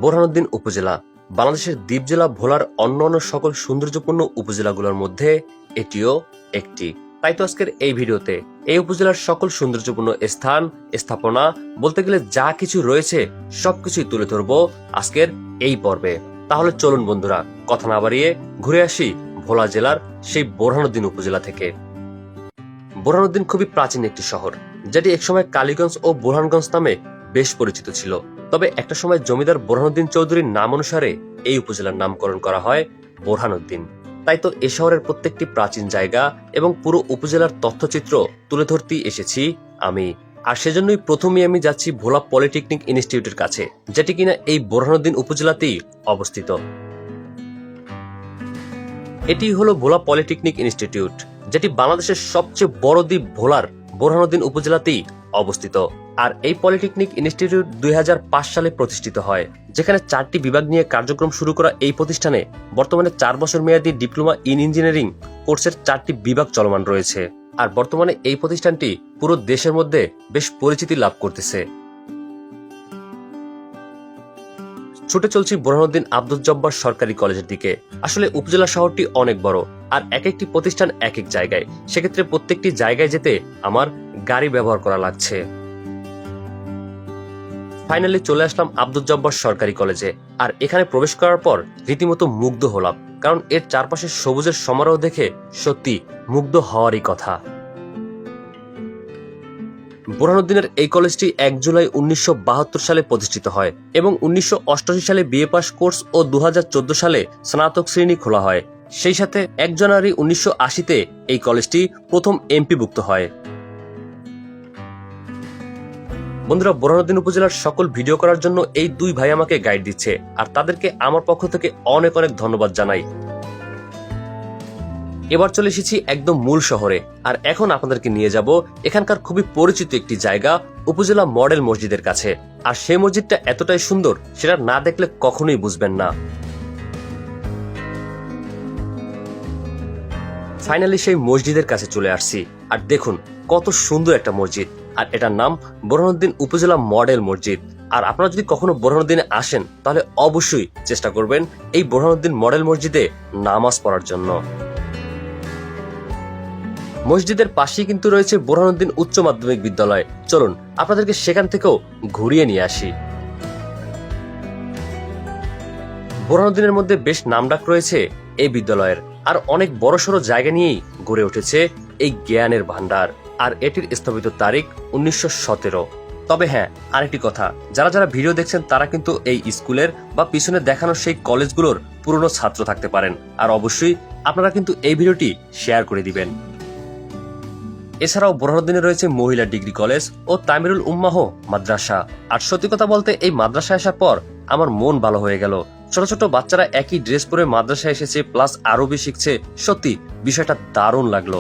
বোরহানউদ্দিন উপজেলা বাংলাদেশের দ্বীপ জেলা ভোলার অন্যান্য সকল সৌন্দর্যপূর্ণ উপজেলাগুলোর মধ্যে এটিও একটি। তাই তো আজকের এই ভিডিওতে এই উপজেলার সকল সৌন্দর্যপূর্ণ স্থান, স্থাপনা, বলতে গেলে যা কিছু রয়েছে সবকিছুই তুলে ধরবো আজকের এই পর্বে। তাহলে চলুন বন্ধুরা, কথা না বাড়িয়ে ঘুরে আসি ভোলা জেলার সেই বোরহানউদ্দিন উপজেলা থেকে। বোরহানউদ্দিন খুবই প্রাচীন একটি শহর, যেটি একসময় কালীগঞ্জ ও বোরহানগঞ্জ নামে বেশ পরিচিত ছিল। তবে একটা সময় জমিদার বোরহানউদ্দিন চৌধুরীর নাম অনুসারে এই উপজেলার নামকরণ করা হয় বোরহানউদ্দিন। তাই তো এ শহরের প্রত্যেকটি প্রাচীন জায়গা এবং পুরো উপজেলার তথ্যচিত্র তুলে ধরতেই এসেছি আমি। আর সেজন্যই প্রথমেই আমি যাচ্ছি ভোলা পলিটেকনিক ইনস্টিটিউটের কাছে, যেটি কিনা এই বোরহানউদ্দিন উপজেলাতেই অবস্থিত। এটি হলো ভোলা পলিটেকনিক ইনস্টিটিউট, যেটি বাংলাদেশের সবচেয়ে বড় দ্বীপ ভোলার বোরহানউদ্দিন উপজেলাতেই অবস্থিত। আর এই পলিটেকনিক ইনস্টিটিউট 2005 সালে প্রতিষ্ঠিত হয়, যেখানে 4টি বিভাগ নিয়ে কার্যক্রম শুরু করা এই প্রতিষ্ঠানে বর্তমানে 4 বছর মেয়াদী ডিপ্লোমা ইন ইঞ্জিনিয়ারিং কোর্সের 4টি বিভাগ চলমান রয়েছে। আর বর্তমানে এই প্রতিষ্ঠানটি পুরো দেশের মধ্যে বেশ পরিচিতি লাভ করতেছে। ছুটে চলছি বোরহানউদ্দিন আব্দুল জব্বার সরকারি কলেজের দিকে। আসলে উপজেলা শহরটি অনেক বড়, আর এক একটি প্রতিষ্ঠান এক এক জায়গায়, সেক্ষেত্রে প্রত্যেকটি জায়গায় যেতে আমার গাড়ি ব্যবহার করা লাগছে। ফাইনালি চলে আসলাম আব্দুল জব্বার সরকারি কলেজে। আর এখানে প্রবেশ করার পর রীতিমতো মুগ্ধ হলাম, কারণ এর চারপাশে সবুজের সমারোহ দেখে সত্যি মুগ্ধ হওয়ারই কথা। বোরহানউদ্দিনের এই কলেজটি 1 জুলাই 1972 সালে প্রতিষ্ঠিত হয় এবং 1988 সালে বিএ পাস কোর্স ও 2014 সালে স্নাতক শ্রেণী খোলা হয়। সেই সাথে 1 জানুয়ারি 1980-তে এই কলেজটি প্রথম এমপিভুক্ত হয়। বন্ধুরা, বোরহানউদ্দিন উপজেলার সকল ভিডিও করার জন্য এই দুই ভাই আমাকে গাইড দিচ্ছে, আর তাদেরকে আমার পক্ষ থেকে অনেক অনেক ধন্যবাদ জানাই। এবার চলে এসেছি একদম মূল শহরে, আর এখন আপনাদেরকে নিয়ে যাব এখানকার খুবই পরিচিত একটি জায়গা, উপজেলা মডেল মসজিদের কাছে। আর সেই মসজিদটা এতটাই সুন্দর, সেটা না দেখলে কখনোই বুঝবেন না। ফাইনালি সেই মসজিদের কাছে চলে আসছি, আর দেখুন কত সুন্দর একটা মসজিদ। আর এটার নাম বোরহানউদ্দিন উপজেলা মডেল মসজিদ। আর আপনারা যদি কখনো বোরহানউদ্দিনে আসেন, তাহলে অবশ্যই চেষ্টা করবেন এই বোরহানউদ্দিন মডেল মসজিদে নামাজ পড়ার জন্য। মসজিদের পাশেই কিন্তু রয়েছে বোরহানউদ্দিন উচ্চ মাধ্যমিক বিদ্যালয়। চলুন আপনাদেরকে সেখান থেকেও ঘুরিয়ে নিয়ে আসি। বোরহানউদ্দিনের মধ্যে বেশ নামডাক রয়েছে এই বিদ্যালয়ের, আর অনেক বড়সড় জায়গা নিয়েই গড়ে উঠেছে এই জ্ঞানের ভান্ডার। আর এটির স্থাপিত তারিখ 1917। তবে হ্যাঁ, আরেকটি কথা, যারা যারা ভিডিও দেখছেন তারা কিন্তু এই স্কুলের বা পিছনে দেখানো সেই কলেজগুলোর পুরনো ছাত্র থাকতে পারেন, আর অবশ্যই আপনারা কিন্তু এই ভিডিওটি শেয়ার করে দিবেন। এছাড়াও বোরহানউদ্দিনে রয়েছে মহিলা ডিগ্রি কলেজ ও তামিরুল উম্মাহ মাদ্রাসা। আর সত্যি কথা বলতে এই মাদ্রাসায় আসার পর আমার মন ভালো হয়ে গেল। ছোট ছোট বাচ্চারা একই ড্রেস পরে মাদ্রাসায় এসেছে, প্লাস আরবি শিখছে। সত্যি বিষয়টা দারুণ লাগলো।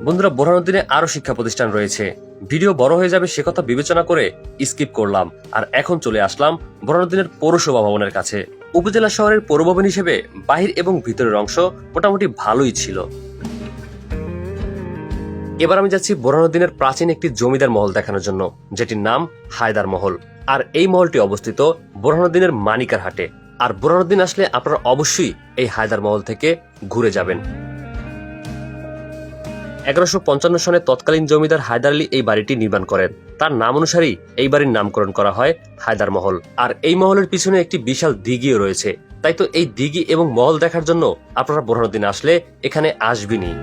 বন্ধুরা, বোরহানউদ্দিনে আরো শিক্ষা প্রতিষ্ঠান রয়েছে, ভিডিও বড় হয়ে যাবে সে কথা বিবেচনা করে স্কিপ করলাম। আর এখন চলে আসলাম বোরহানউদ্দিনের পৌরসভা ভবনের কাছে। উপজেলা শহরের পৌরভবন হিসেবে বাহির এবং ভিতরের অংশ মোটামুটি ভালোই ছিল। এবার আমি যাচ্ছি বোরহানউদ্দিনের প্রাচীন একটি জমিদার মহল দেখানোর জন্য, যেটির নাম হায়দার মহল। আর এই মহলটি অবস্থিত বোরহানউদ্দিনের মানিকার হাটে। আর বোরহানউদ্দিন আসলে আপনারা অবশ্যই এই হায়দার মহল থেকে ঘুরে যাবেন। 1155 সনে তৎকালীন জমিদার হায়দার আলী এই বাড়িটি নির্মাণ করেন। তার নাম অনুসারেই এই বাড়ির নামকরণ করা হয় হায়দার মহল। আর এই মহলের পিছনে একটি বিশাল দিঘিও রয়েছে। তাই তো এই দিঘি এবং মহল দেখার জন্য আপনারা বোরহানউদ্দিন আসলে এখানে আসবেনই।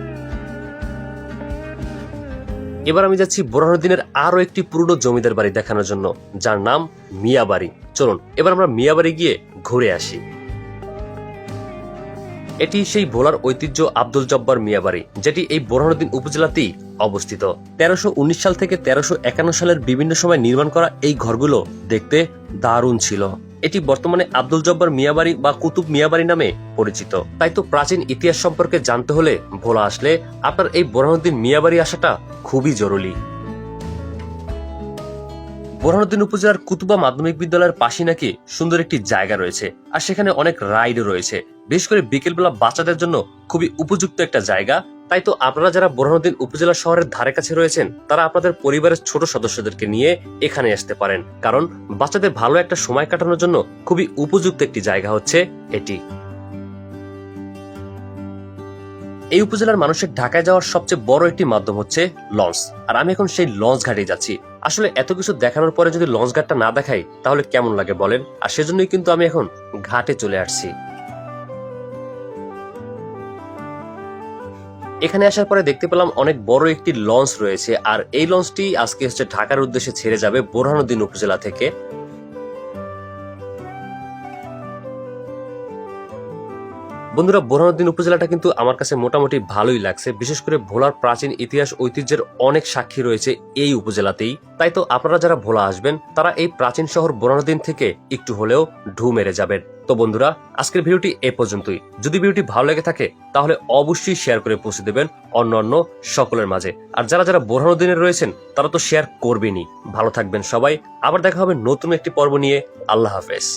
এবার আমি যাচ্ছি বোরহানউদ্দিনের আরো একটি পুরনো জমিদার বাড়ি দেখানোর জন্য, যার নাম মিয়া বাড়ি। চলুন এবার আমরা মিয়া বাড়ি গিয়ে ঘুরে আসি। এটি সেই ভোলার ঐতিহ্য আব্দুল জব্বার মিয়া বাড়ি, যেটি এই বোরহানউদ্দিন উপজেলাতেই অবস্থিত। 1319 সাল থেকে 1351 সালের বিভিন্ন সময় নির্মাণ করা এই ঘরগুলো দেখতে দারুণ ছিল। এটি বর্তমানে আব্দুল জব্বার মিয়াবাড়ি বা কুতুব মিয়াবাড়ি নামে পরিচিত। তাই তো প্রাচীন ইতিহাস সম্পর্কে জানতে হলে ভোলা আসলে আপনার এই বোরহানউদ্দিন মিয়াবাড়ি আসাটা খুবই জরুরি। বোরহানউদ্দিন উপজেলার কুতুবা মাধ্যমিক বিদ্যালয়ের পাশে নাকি সুন্দর একটি জায়গা রয়েছে, আর সেখানে অনেক রাইডও রয়েছে। বিশেষ করে বিকেলবেলা বাচ্চাদের জন্য খুবই উপযুক্ত একটা জায়গা, তাই তো আপনারা যারা বোরহানুদ্দিন উপজেলা শহরের ধারে কাছে রয়েছেন তারা আপনাদের পরিবারের ছোট সদস্যদেরকে নিয়ে এখানে আসতে পারেন, কারণ বাচ্চাদের ভালো একটা সময় কাটানোর জন্য খুবই উপযুক্ত একটি জায়গা হচ্ছে এটি। এই উপজেলার মানুষের ঢাকায় যাওয়ার সবচেয়ে বড় একটি মাধ্যম হচ্ছে লঞ্চ, আর আমি এখন সেই লঞ্চ ঘাটে যাচ্ছি। আসলে এত কিছু দেখানোর পরে যদি লঞ্চ ঘাটটা না দেখাই তাহলে কেমন লাগে বলেন, আর সেজন্যই কিন্তু আমি এখন ঘাটে চলে আসছি। এখানে আসার পরে দেখতে পেলাম অনেক বড় একটি লঞ্চ রয়েছে, আর এই লঞ্চটি আজকে হচ্ছে ঢাকার উদ্দেশ্যে ছেড়ে যাবে বোরহানুদ্দিন উপজেলা থেকে। বন্ধুরা, বোরহানুদ্দিন উপজেলাটা কিন্তু আমার কাছে মোটামুটি ভালোই লাগছে, বিশেষ করে ভোলার প্রাচীন ইতিহাস ঐতিহ্যের অনেক সাক্ষী রয়েছে এই উপজেলাতেই। তাই তো আপনারা যারা ভোলা আসবেন তারা এই প্রাচীন শহর বোরহানুদ্দিন থেকে একটু হলেও ঢু মেরে যাবেন। তো বন্ধুরা, আজকের ভিডিওটি এ পর্যন্তই। যদি ভিডিওটি ভালো লেগে থাকে তাহলে অবশ্যই শেয়ার করে পৌঁছে দেবেন অন্য সকলের মাঝে। আর যারা যারা বোরহানুদ্দিনে রয়েছেন তারা তো শেয়ার করবেনই। ভালো থাকবেন সবাই, আবার দেখা হবে নতুন একটি পর্ব নিয়ে। আল্লাহ হাফেজ।